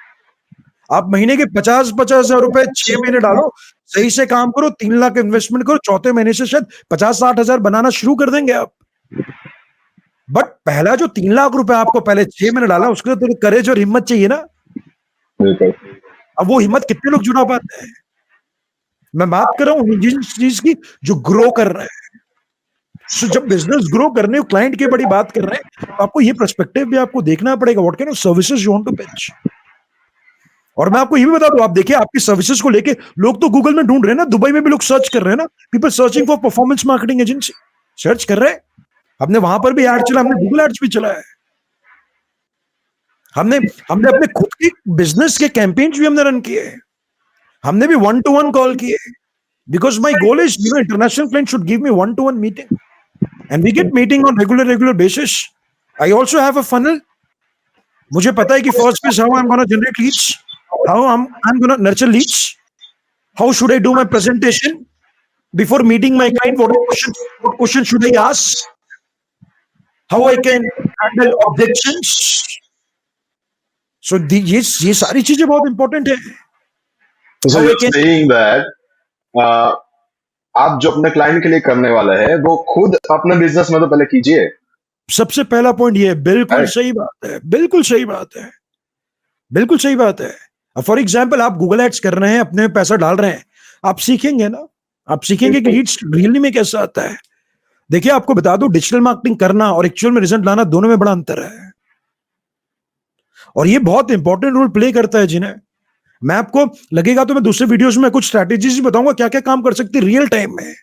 S3: आप महीने के 50 हजार रुपए 6 महीने डालो, सही से काम करो, 3 लाख इन्वेस्टमेंट करो, चौथे महीने से शायद 50-60 हजार बनाना शुरू कर देंगे आप। बट पहला जो 3 लाख रुपए आपको पहले 6 महीने डाला, उसके लिए थोड़ी करेज और हिम्मत चाहिए ना। अब वो हिम्मत कितने लोग जुटा पाते हैं। मैं बात कर रहा हूँ जिस चीज की जो ग्रो कर रहे हैं। सो जब बिजनेस ग्रो करने, क्लाइंट की बड़ी बात कर रहे हैं, तो आपको ये पर्सपेक्टिव भी आपको देखना पड़ेगा, what kind of services you want to pitch. और मैं आपको ये भी बता दूं, आप देखिए आपकी सर्विसेज को लेके लोग तो गूगल में ढूंढ रहे हैं ना, दुबई में भी लोग सर्च कर रहे हैं ना, people searching for performance marketing agency, search कर रहे हैं। हमने वहां पर भी ऐड चला, हमने गूगल एड्स भी चलाया है, हमने अपने खुद की बिजनेस के कैंपेन्स भी हमने रन किए, हमने भी 1-to-1 कॉल किए, because my goal is international client should give me 1-to-1 meeting and we get meeting on regular basis. I also have a funnel. मुझे पता है कि first page how I am gonna generate leads, how I'm going to nurture leads, how should I do my presentation before meeting my client, what questions should I ask, how I can handle objections। so ये सारी चीजें बहुत important है।
S2: So you're saying that आप जो अपने client के लिए करने वाला है वो खुद अपने बिजनेस में तो पहले कीजिए।
S3: सबसे पहला पॉइंट ये है। बिल्कुल सही बात है, बिल्कुल सही बात है, बिल्कुल सही बात है। फॉर एग्जाम्पल आप गूगल एड्स कर रहे हैं, अपने पैसा डाल रहे हैं, आप सीखेंगे ना, आप सीखेंगे कि लीड्स रियली में कैसा आता है। देखिए आपको बता दूं, डिजिटल मार्केटिंग करना और एक्चुअल में रिजल्ट लाना दोनों में बड़ा अंतर है, और ये बहुत इंपॉर्टेंट रोल प्ले करता है। जिन्हें मैं आपको लगेगा तो मैं दूसरे वीडियोस में कुछ स्ट्रैटेजीज बताऊंगा क्या क्या काम कर सकती है रियल टाइम में।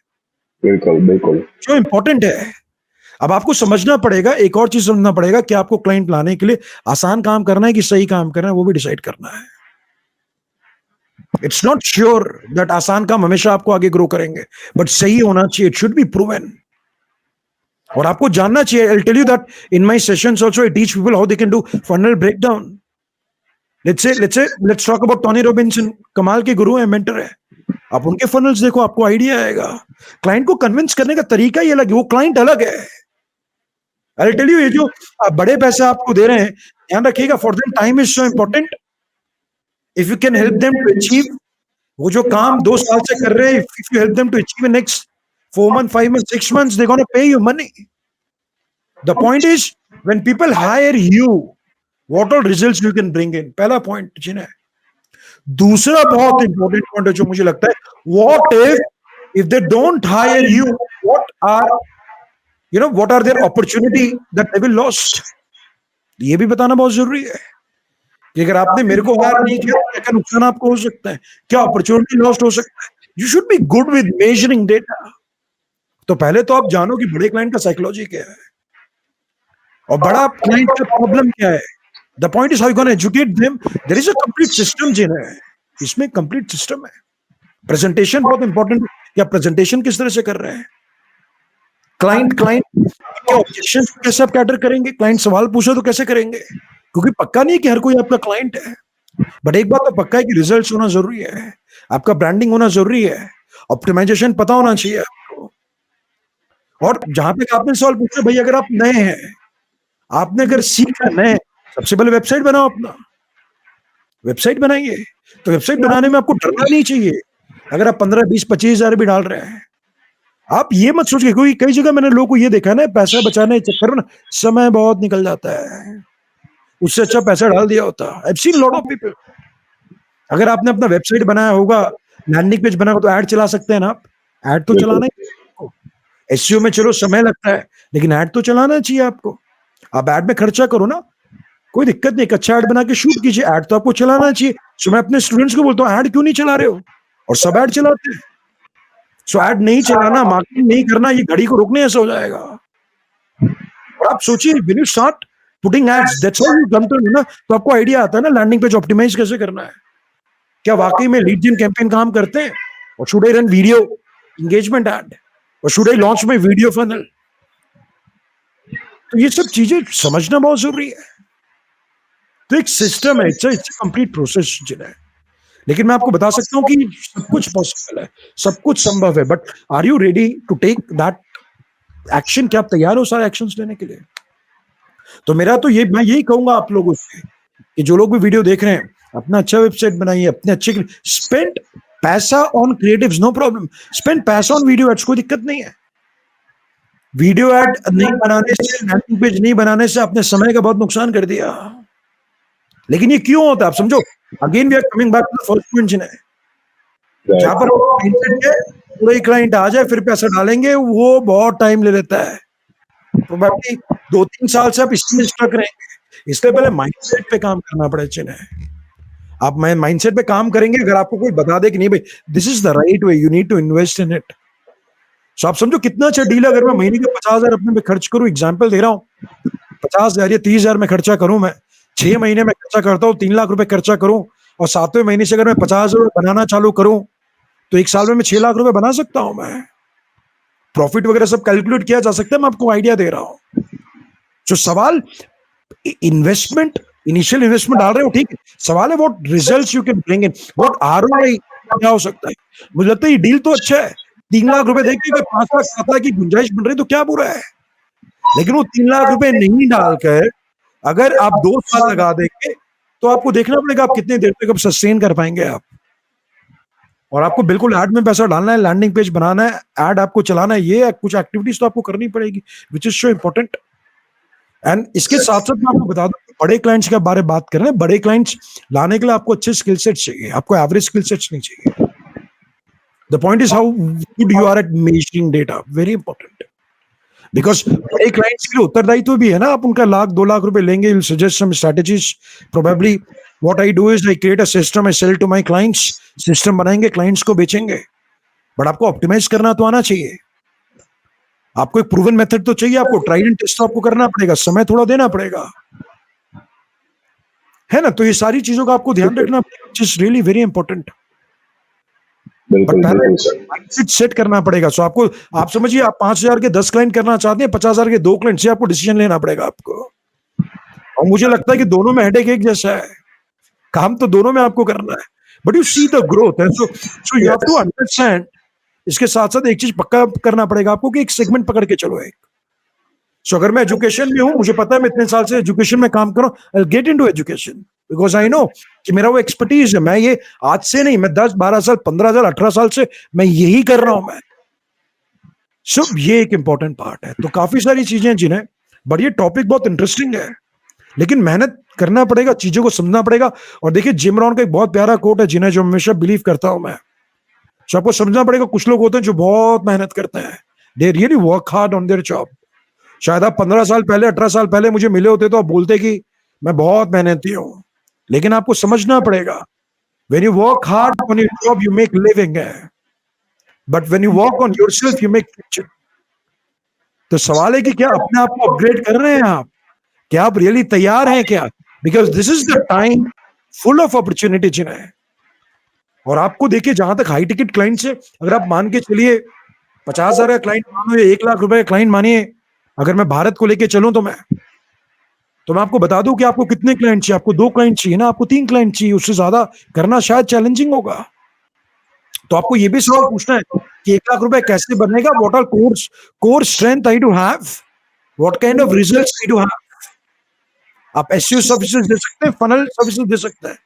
S2: बिल्कुल बिल्कुल
S3: जो इंपॉर्टेंट है। अब आपको समझना पड़ेगा, एक और चीज समझना पड़ेगा कि आपको क्लाइंट लाने के लिए आसान काम करना है कि सही काम करना है, वो भी डिसाइड करना है। इट्स नॉट श्योर दैट आसान काम हमेशा आपको आगे ग्रो करेंगे, बट सही होना चाहिए, इट शुड बी प्रूवन। और आपको जानना चाहिए, I will tell you that in my sessions also I teach people how they can do funnel breakdown. Let's talk about Tony Robinson, कमाल के गुरु है, मेंटर है। आप उनके फनल्स देखो, आपको आइडिया आएगा। क्लाइंट को कन्विंस करने का तरीका ही अलग है, वो क्लाइंट अलग है। आई विल टेल यू, ये जो बड़े पैसे आपको दे रहे हैं, ध्यान रखिएगा, for them time is so important. If you can help them to achieve वो जो काम 2 साल से कर रहे हैं, if you help them to achieve in next 4 months, 5 months, 6 months, they're going to pay you money. The point is, when people hire you, what all results you can bring in? पहला point जिन्हें, दूसरा बहुत important point है जो मुझे लगता है, what if they don't hire you, what are what are there opportunity that they will lost. ये भी बताना बहुत जरूरी है कि अगर आपने मेरे को हायर नहीं किया तो क्या नुकसान आपको हो सकता है, क्या अपॉर्चुनिटी लॉस्ट हो सकता है। You should be good with measuring data. तो पहले तो आप जानो कि बड़े क्लाइंट का साइकोलॉजी क्या है और बड़ा क्लाइंट का प्रॉब्लम क्या है। The point is how you can educate them. There is a complete system जिन्हें, इसमें कंप्लीट सिस्टम है। प्रेजेंटेशन बहुत इंपॉर्टेंट है कि आप प्रेजेंटेशन किस तरह से कर रहे हैं। क्लाइंट के ऑब्जेक्शन कैसे आप कैटर करेंगे, क्लाइंट सवाल पूछे तो कैसे करेंगे, क्योंकि पक्का नहीं है कि हर कोई आपका क्लाइंट है। बट एक बात तो पक्का है कि रिजल्ट्स होना जरूरी है, आपका ब्रांडिंग होना जरूरी है, ऑप्टिमाइजेशन पता होना चाहिए आपको। और जहां तक आपने सवाल पूछा, भाई अगर आप नए हैं, आपने अगर सीखा नए, सबसे पहले वेबसाइट बनाओ अपना, वेबसाइट बनाइए। तो वेबसाइट बनाने में आपको डरना नहीं चाहिए। अगर आप 15, 20, 25 हजार भी डाल रहे हैं, आप ये मत सोचिए, क्योंकि कई जगह मैंने लोगों को ये देखा ना, पैसा बचाने के चक्कर में ना समय बहुत निकल जाता है, उससे अच्छा पैसा डाल दिया होता। I have seen lot of people. अगर आपने अपना वेबसाइट बनाया होगा, लैंडिंग पेज बनाया होगा, तो ऐड चला सकते हैं ना आप। ऐड तो चलाना ही, एसईओ में चलो समय लगता है, लेकिन ऐड तो चलाना चाहिए आपको। आप ऐड में खर्चा करो ना, कोई दिक्कत नहीं, अच्छा ऐड बना के शूट कीजिए, ऐड तो आपको चलाना चाहिए। सो मैं अपने स्टूडेंट्स को बोलता हूँ, ऐड क्यों नहीं चला रहे हो, और सब ऐड चलाते हैं। सो ऐड नहीं चलाना, मार्केटिंग नहीं करना, ये घड़ी को रोकने ऐसा हो जाएगा। और आप सोचिए, when you start putting ads, that's how you come to know ना, तो आपको आइडिया आता है ना लैंडिंग पेज ऑप्टिमाइज कैसे करना है। क्या वाकई में लीड जेन कैंपेन काम करते हैं, और should I run video engagement ad, और should I launch my video funnel. तो ये सब चीजें समझना बहुत जरूरी है। तो एक सिस्टम है, इट्स कंप्लीट प्रोसेस जिन्हें, लेकिन मैं आपको बता सकता हूं कि सब कुछ पॉसिबल है, सब कुछ संभव है, but are you ready to take that action? क्या आप तैयार हो सारे एक्शंस लेने के लिए? तो मेरा तो ये, मैं यही कहूंगा आप लोगों से कि जो लोग भी वीडियो देख रहे हैं, अपना अच्छा वेबसाइट बनाइए, अपने अच्छे, स्पेंड पैसा on creatives, no problem, spend पैसा ऑन वीडियो एड्स, कोई दिक्कत नहीं है। वीडियो एड नहीं बनाने से, लैंडिंग पेज नहीं बनाने से आपने समय का बहुत नुकसान कर दिया। लेकिन ये क्यों होता है आप समझो। Again we are coming back to the first point जिन्हें, जहां पर माइंडसेट है पूरे क्लाइंट आ जाए फिर पैसा डालेंगे, वो बहुत टाइम ले लेता है। प्रोबेबली 2-3 साल से आप इसमें स्टक रहेंगे। इसलिए पहले माइंडसेट पे काम करना पड़े जिन्हें। आप माइंडसेट पे काम करेंगे, अगर आपको कोई बता दे कि नहीं भाई this is the right way, you need to invest in it. So आप समझो कितना अच्छा डील है। अगर मैं महीने के 50,000 अपने पे खर्च करूं, एग्जाम्पल दे रहा हूं, 50,000 या 30,000 में खर्चा करूं, मैं 6 महीने में खर्चा करता हूं, 3 लाख रुपए खर्चा करूं, और 7वें महीने से अगर मैं 50,000 बनाना चालू करूं, तो 1 साल में मैं 6 लाख रुपए बना सकता हूं। मैं प्रॉफिट वगैरह सब कैलकुलेट किया जा सकता है, मैं आपको आइडिया दे रहा हूं। जो सवाल इन्वेस्टमेंट, इनिशियल इन्वेस्टमेंट डाल रहे हो, ठीक है, सवाल है what results you can bring in, what ROI क्या हो सकता है। मुझे लगता है ये डील तो अच्छा है, 3 लाख रुपए देख के 5 लाख 7 लाख की गुंजाइश बन रही तो क्या बुरा है। लेकिन वो 3 लाख रुपए नहीं डालकर अगर आप 2 साल लगा देंगे, तो आपको देखना पड़ेगा आप कितनी देर तक सस्टेन कर पाएंगे आप। और आपको बिल्कुल ऐड में पैसा डालना है, लैंडिंग पेज बनाना है, ऐड आपको चलाना है, ये कुछ एक्टिविटीज तो आपको करनी पड़ेगी, which is so important. And इसके साथ साथ मैं आपको बता दूं, बड़े क्लाइंट्स के बारे में बात कर रहे हैं, बड़े क्लाइंट्स लाने के लिए आपको अच्छे स्किल सेट चाहिए, आपको एवरेज स्किल सेट्स नहीं चाहिए। The point is how good you are at measuring data, very important. Because बड़े क्लाइंट्स के लिए उत्तरदायित्व भी है ना, आप उनका 1-2 लाख रुपए लेंगे, you suggest some strategies, probably what I do is I create a system, I sell to my clients, system बनाएंगे, क्लाइंट्स को बेचेंगे। बट आपको ऑप्टिमाइज करना तो आना चाहिए, आपको एक प्रूवन मेथड तो चाहिए, आपको ट्राइड एंड टेस्ट तो आपको करना पड़ेगा, समय थोड़ा देना पड़ेगा, है ना। तो ये सारी चीजों का आपको ध्यान रखना पड़ेगा, which is really very important. But पहले माइंडसेट सेट करना पड़ेगा। सो आपको, आप समझिए, आप 5,000 के 10 क्लाइंट करना चाहते हैं, 50,000 के 2 क्लाइंट से आपको डिसीजन लेना पड़ेगा आपको। और मुझे लगता है कि दोनों में हेडेक एक जैसा है, काम तो दोनों में आपको करना है, but you see the growth. So you have to understand. इसके साथ साथ एक चीज पक्का करना पड़ेगा आपको कि एक सेगमेंट पकड़ के चलो एक। सो अगर मैं एजुकेशन में हूं, मुझे पता है मैं इतने साल से एजुकेशन में काम कर रहा हूं, I get into education because I know कि मेरा वो एक्सपर्टीज है। मैं ये आज से नहीं, मैं 10-12 साल, 15 साल, 18 साल से मैं यही कर रहा हूं मैं। सो ये एक इंपॉर्टेंट पार्ट है। तो काफी सारी चीजें जिन्हें, बट ये टॉपिक बहुत इंटरेस्टिंग है। लेकिन मेहनत करना पड़ेगा, चीजों को समझना पड़ेगा। और देखिए जिम रॉन का एक बहुत प्यारा कोट है जिन्हें जो हमेशा बिलीव करता हूं मैं, तो आपको समझना पड़ेगा कुछ लोग होते हैं जो बहुत मेहनत करते हैं, they really work hard on their job. शायद आप 15 साल पहले 18 साल पहले मुझे मिले होते तो आप बोलते कि मैं बहुत मेहनती हूं, लेकिन आपको समझना पड़ेगा when you work hard on your job you make living, but when you work on yourself you make future. तो सवाल है कि क्या अपने आप को अपग्रेड कर रहे हैं आप, क्या आप रियली तैयार हैं क्या? Because this is the time full of opportunity जिन्हें। और आपको देखिए जहां तक हाई टिकट क्लाइंट से, अगर आप मान के चलिए 50,000 का क्लाइंट मानो या 1 लाख रुपए का क्लाइंट मानिए, अगर मैं भारत को लेके चलूं तो मैं आपको बता दूं कि आपको कितने क्लाइंट चाहिए। आपको 2 क्लाइंट चाहिए ना, आपको 3 क्लाइंट चाहिए, उससे ज्यादा करना शायद चैलेंजिंग होगा। तो आपको ये भी सवाल पूछना है कि 1 लाख रुपए कैसे बनेगा, what are core strength I to have, what kind of results I to have. आप एसईओ सर्विसेज दे सकते हैं, फनल सर्विसेज दे सकते हैं,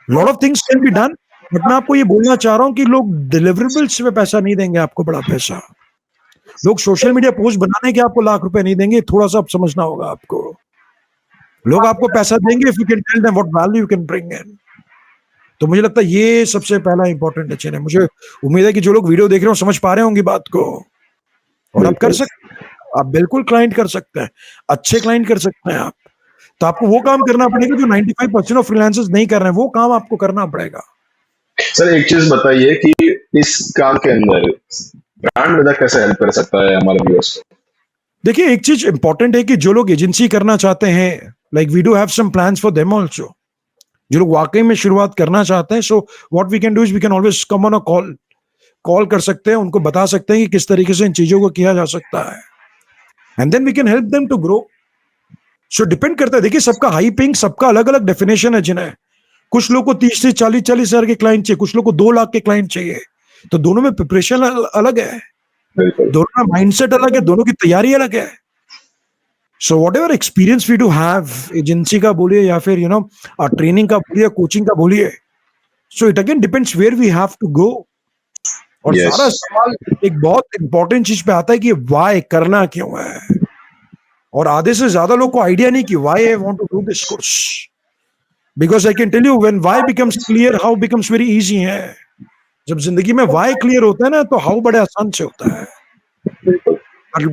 S3: lot of things can be done. But मैं आपको ये बोलना चाह रहा हूं कि लोग डिलीवरेबल्स में पैसा नहीं देंगे आपको, बड़ा पैसा। लोग सोशल मीडिया पोस्ट बनाने के आपको लाख रुपए नहीं देंगे, थोड़ा सा समझना होगा आपको। लोग आपको पैसा देंगे if you can tell them what value you can bring in. तो मुझे लगता है ये सबसे पहला इंपॉर्टेंट है चीज। मुझे उम्मीद है कि जो लोग वीडियो देख रहे हो समझ पा रहे होंगे बात को, और आप कर सकते हैं, आप बिल्कुल क्लाइंट कर सकते हैं, अच्छे क्लाइंट कर सकते हैं आप। तो आपको वो काम करना पड़ेगा जो 95% ऑफ फ्रीलांसर्स नहीं कर रहे हैं, वो काम आपको करना पड़ेगा।
S2: सर एक चीज बताइए कि इस काम के अंदर ब्रांड वेदा कैसे हेल्प कर सकता है हमारे व्यूअर्स को?
S3: देखिए एक चीज इंपॉर्टेंट है कि जो लोग एजेंसी करना चाहते हैं, like we do have some plans for them also. जो लोग वाकई में शुरुआत करना चाहते हैं, so what we can do is we can always come on a call कर सकते हैं, उनको बता सकते हैं कि किस तरीके से इन चीजों को किया जा सकता है, and then we can help them to grow. So depend करता है, देखिए सबका हाई पिंग, सबका अलग अलग डेफिनेशन है जिन्हें। कुछ लोग को 30 से 40 हजार के क्लाइंट चाहिए, कुछ लोग को 2 लाख के क्लाइंट चाहिए। तो दोनों में प्रिपरेशन अलग है, दोनों में माइंडसेट अलग है, दोनों की तैयारी अलग है। So whatever experience we do have, agency का बोलिए या फिर ट्रेनिंग का बोलिए, कोचिंग का बोलिए, so it again depends where we have to go. और
S2: Yes.
S3: सारा सवाल एक बहुत इंपॉर्टेंट चीज पे आता है कि वाई, करना क्यों है। और आधे से ज्यादा लोग को आइडिया नहीं कि why I want to do this course, because I can tell you when why becomes clear how becomes very easy है। जब जिंदगी में वाई क्लियर होता है ना, तो हाउ बड़े आसान से होता है।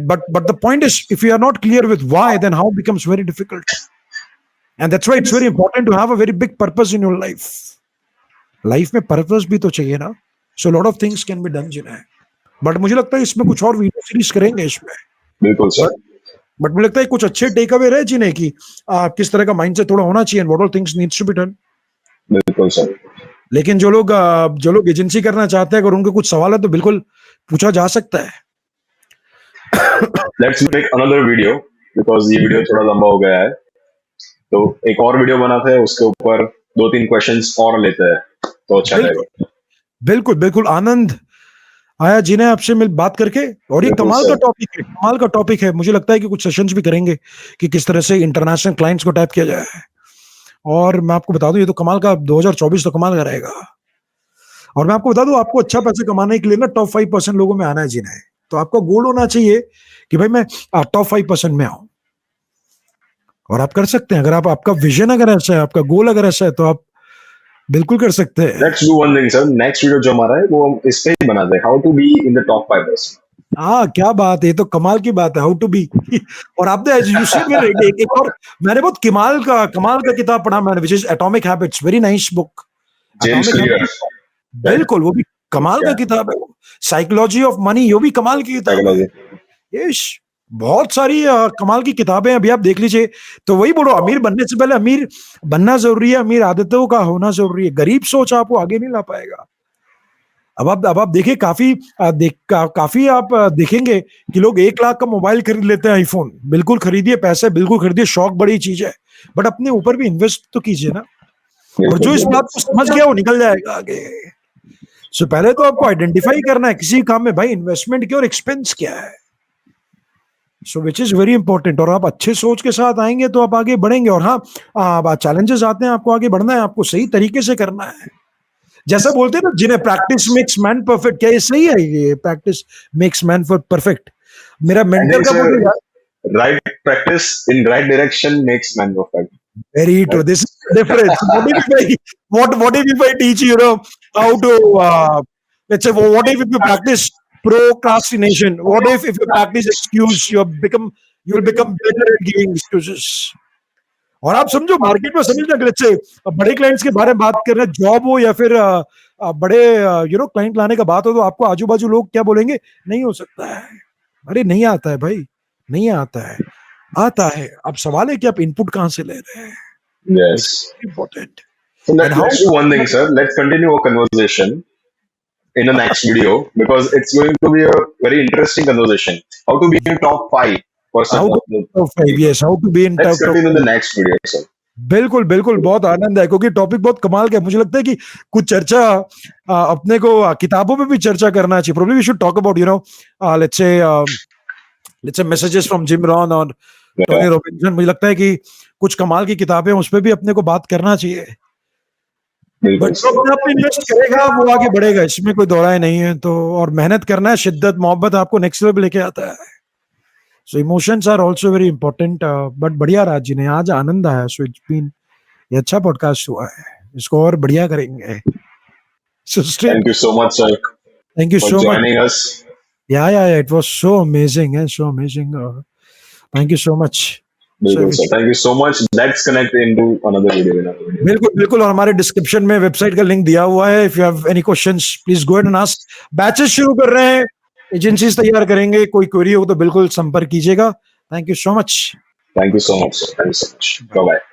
S3: But the point is, if you are not clear with why, then how becomes very difficult. And that's why it's very important to have a very big purpose in your life. Life में purpose भी तो चाहिए ना। So a lot of things can be done जिन्हें। But मुझे लगता है इसमें कुछ और वीडियो सीरीज करेंगे इसमें।
S2: बिल्कुल सर।
S3: बट मुझे लगता है कुछ अच्छे टेक अवे रहे जिन्हें कि किस तरह का माइंडसेट थोड़ा होना चाहिए, what all things needs to be done.
S2: बिल्कुल सर।
S3: लेकिन जो लोग एजेंसी करना चाहते हैं, अगर उनके कुछ सवाल है तो बिल्कुल पूछा जा सकता है।
S2: Let's make another video because ये वीडियो थोड़ा लंबा हो गया है, तो एक और वीडियो बनाते हैं, उसके ऊपर 2-3 क्वेश्चंस और लेते हैं तो अच्छा रहेगा।
S3: बिल्कुल बिल्कुल, आनंद आया जिन्हें आपसे मिल बात करके। और ये कमाल का टॉपिक है, कमाल का टॉपिक है। मुझे लगता है कि कुछ सेशंस भी करेंगे कि किस तरह से इंटरनेशनल क्लाइंट्स को टैप किया जाए। और मैं आपको बता दूं, ये तो कमाल का 2024 तो कमाल का रहेगा। और मैं आपको बता दूं, आपको अच्छा पैसे कमाने के लिए ना टॉप 5% लोगों में आना है जिन्हें। तो आपका गोल होना चाहिए कि भाई मैं टॉप 5% में आऊं, और आप कर सकते हैं। अगर आपका विजन अगर ऐसा है, आपका गोल अगर ऐसा है, तो आप बिल्कुल कर सकते हैं।
S2: Let's do one thing sir, next video जो हमारा है वो हम इस पे ही बनाते हैं, how to be in the top 5%।
S3: हाँ क्या बात है, ये तो कमाल की बात है, हाउ टू बी। और आपने एक और मैंने बहुत कमाल का किताब पढ़ा मैंने, which is atomic habits, very nice book.
S2: James clear.
S3: बिल्कुल, वो भी कमाल का किताब है। वो साइकोलॉजी ऑफ मनी, वो भी कमाल की किताब है। यस, बहुत सारी कमाल की किताबें अभी आप देख लीजिए। तो वही बोलो, अमीर बनने से पहले अमीर बनना जरूरी है, अमीर आदतों का होना जरूरी है। गरीब सोच आपको आगे नहीं ला पाएगा। अब आप देखिए, काफी आप देखेंगे कि लोग 1 लाख का मोबाइल खरीद लेते हैं, आईफोन। बिल्कुल खरीदिए, पैसे बिल्कुल खरीदिए, शौक बड़ी चीज है, बट अपने ऊपर भी इन्वेस्ट तो कीजिए ना। और जो इस बात को समझ गया वो निकल जाएगा आगे। सो पहले तो आपको आइडेंटिफाई करना है किसी काम में, भाई इन्वेस्टमेंट क्या और एक्सपेंस क्या है। सो विच इज वेरी इंपॉर्टेंट। और आप अच्छे सोच के साथ आएंगे तो आप आगे बढ़ेंगे। और हाँ, चैलेंजेस आते हैं, आपको आगे बढ़ना है, आपको सही तरीके से करना है। जैसा बोलते हैं ना, जिन्हें प्रैक्टिस मेक्स मैन परफेक्ट, क्या ये सही है? ये प्रैक्टिस मेक्स मैन परफेक्ट। मेरा मेंटर का बोलते
S2: right practice in right direction makes man perfect.
S3: Very true. This is the difference. What if I teach you, how to let's say, what if you practice procrastination? What if you practice excuse, you will become better at giving excuses. और आप समझो market में समझना कि let's say बड़े clients के बारे में बात कर रहे हैं, जॉब हो या फिर बड़े क्लाइंट लाने का बात हो, तो आपको आजू बाजू लोग क्या बोलेंगे, नहीं हो सकता है, अरे नहीं आता है भाई, नहीं आता है, आता है। अब सवाल है कि आप इनपुट कहाँ से ले रहे हैं।
S2: Yes.
S3: Important.
S2: So
S3: And how-
S2: let's do one thing, sir. Let's continue our conversation in the next video because it's going to be a very interesting conversation. How to be in top 5
S3: How to be in top 5, yes, how to be in
S2: Let's
S3: top
S2: continue in the next video, sir.
S3: बिल्कुल बिल्कुल, बहुत आनंद है क्योंकि topic बहुत कमाल का है। मुझे लगता है कि कुछ चर्चा अपने को किताबों पे भी चर्चा करना चाहिए। Probably we should talk about let's say messages from Jim Rohn और टोनी रॉबिन्सन। मुझे लगता है कि कुछ कमाल की किताबें उस पर भी अपने को बात करना चाहिए।
S2: बिल्कुल
S3: बट जो अपने आप इन्वेस्ट करेगा वो आगे बढ़ेगा, इसमें कोई दो राय नहीं है। तो और मेहनत करना है, शिद्दत मोहब्बत आपको नेक्स्ट लेवल लेके आता है। So emotions are also very important. But बढ़िया राज जी ने आज आनंद आया। सो इट्स बीन, ये अच्छा पॉडकास्ट हुआ है, इसको और बढ़िया करेंगे। सो
S2: Thank you so much, sir,
S3: thank you
S2: for
S3: so much.
S2: joining us.
S3: Yeah, it was so amazing and so amazing. Thank you so much.
S2: बिल्कुल sir, thank you so much. Let's connect into another video.
S3: बिल्कुल बिल्कुल, और हमारे description में website का link दिया हुआ है। If you have any questions please go and ask. Batches शुरू कर रहे हैं, एजेंसीज तैयार करेंगे, कोई क्वेरी हो तो बिल्कुल संपर्क कीजिएगा। Thank you so much.
S2: Thank you so much, sir. Thank you so much. Bye bye.